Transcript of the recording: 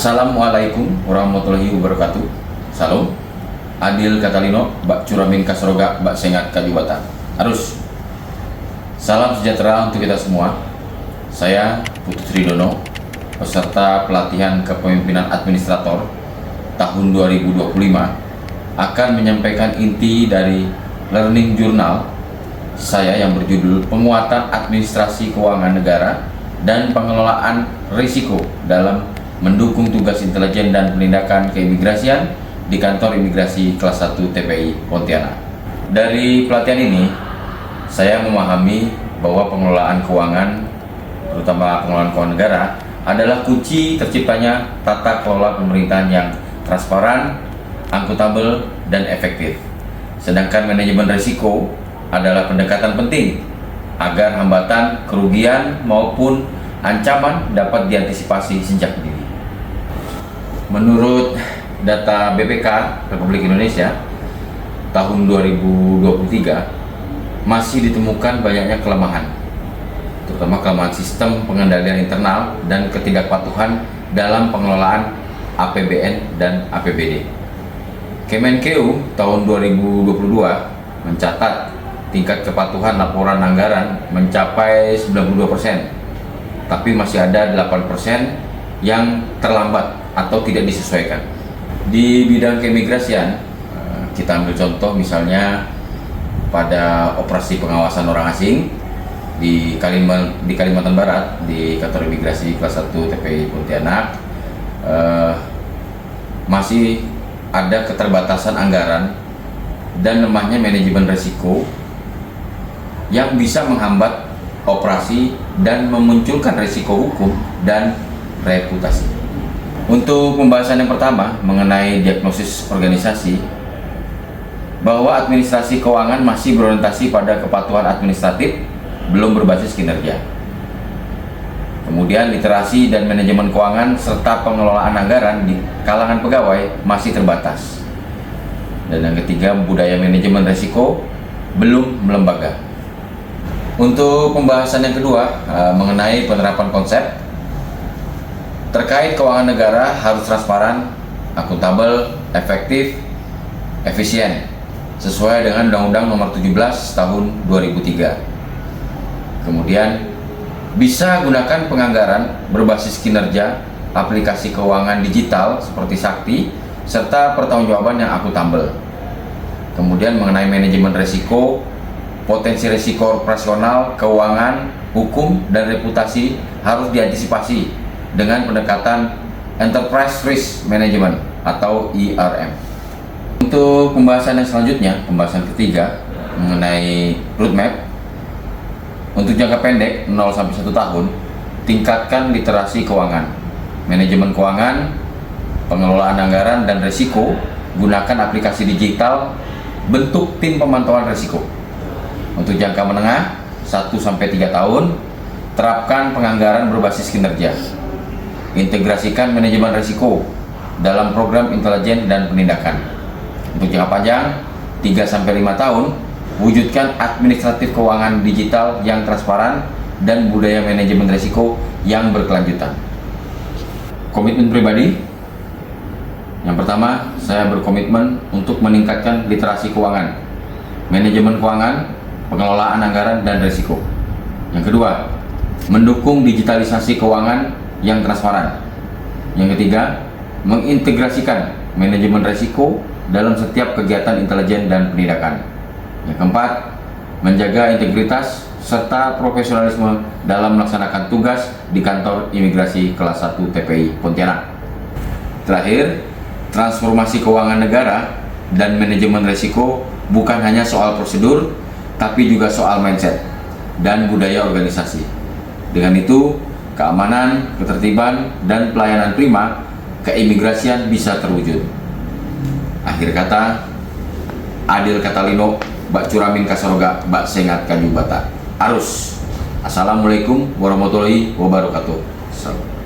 Assalamualaikum warahmatullahi wabarakatuh. Salam. Adil Katalino, Bak Curamin Kasroga, Bak Sengat Kadibata. Arus. Salam sejahtera untuk kita semua. Saya Putu Tridono, peserta pelatihan kepemimpinan administrator tahun 2025, akan menyampaikan inti dari learning journal saya yang berjudul Penguatan Administrasi Keuangan Negara dan Pengelolaan Risiko dalam mendukung tugas intelijen dan penindakan keimigrasian di kantor imigrasi kelas 1 TPI Pontianak. Dari pelatihan ini, saya memahami bahwa pengelolaan keuangan, terutama pengelolaan keuangan negara, adalah kunci terciptanya tata kelola pemerintahan yang transparan, akuntabel, dan efektif. Sedangkan manajemen risiko adalah pendekatan penting agar hambatan, kerugian, maupun ancaman dapat diantisipasi sejak dini. Menurut data BPK Republik Indonesia tahun 2023 masih ditemukan banyaknya kelemahan, terutama kelemahan sistem pengendalian internal dan ketidakpatuhan dalam pengelolaan APBN dan APBD. Kemenkeu tahun 2022 mencatat tingkat kepatuhan laporan anggaran mencapai 92%, tapi masih ada 8% yang terlambat atau tidak disesuaikan. Di bidang keimigrasian, kita ambil contoh misalnya pada operasi pengawasan orang asing di Kalimantan Barat, di kantor imigrasi kelas 1 TPI Pontianak, masih ada keterbatasan anggaran dan lemahnya manajemen risiko yang bisa menghambat operasi dan memunculkan risiko hukum dan reputasi. Untuk pembahasan yang pertama mengenai diagnosis organisasi, bahwa administrasi keuangan masih berorientasi pada kepatuhan administratif, belum berbasis kinerja. Kemudian literasi dan manajemen keuangan serta pengelolaan anggaran di kalangan pegawai masih terbatas. Dan yang ketiga, budaya manajemen risiko belum melembaga. Untuk pembahasan yang kedua mengenai penerapan konsep terkait keuangan negara harus transparan, akuntabel, efektif, efisien sesuai dengan Undang-Undang Nomor 17 Tahun 2003. Kemudian bisa gunakan penganggaran berbasis kinerja, aplikasi keuangan digital seperti Sakti, serta pertanggungjawaban yang akuntabel. Kemudian mengenai manajemen risiko, potensi risiko operasional, keuangan, hukum, dan reputasi harus diantisipasi dengan pendekatan Enterprise Risk Management atau ERM. Untuk pembahasan yang selanjutnya, pembahasan ketiga mengenai roadmap untuk jangka pendek 0-1 tahun, tingkatkan literasi keuangan, manajemen keuangan, pengelolaan anggaran dan risiko, gunakan aplikasi digital, bentuk tim pemantauan risiko. Untuk jangka menengah 1-3 tahun, terapkan penganggaran berbasis kinerja. Integrasikan manajemen risiko dalam program intelijen dan penindakan. Untuk jangka panjang 3-5 tahun, wujudkan administratif keuangan digital yang transparan dan budaya manajemen risiko yang berkelanjutan. Komitmen pribadi. Yang pertama, saya berkomitmen untuk meningkatkan literasi keuangan, manajemen keuangan, pengelolaan anggaran dan risiko. Yang kedua, mendukung digitalisasi keuangan yang transparan. Yang ketiga, mengintegrasikan manajemen risiko dalam setiap kegiatan intelijen dan penindakan. Yang keempat, menjaga integritas serta profesionalisme dalam melaksanakan tugas di kantor imigrasi kelas 1 TPI Pontianak. Terakhir, transformasi keuangan negara dan manajemen risiko bukan hanya soal prosedur, tapi juga soal mindset dan budaya organisasi. Dengan itu, keamanan, ketertiban, dan pelayanan prima keimigrasian bisa terwujud. Akhir kata, Adil Katalino, Bak Curamin Kasroga, Bak Sengat Kadibata. Arus. Assalamualaikum warahmatullahi wabarakatuh. Salam.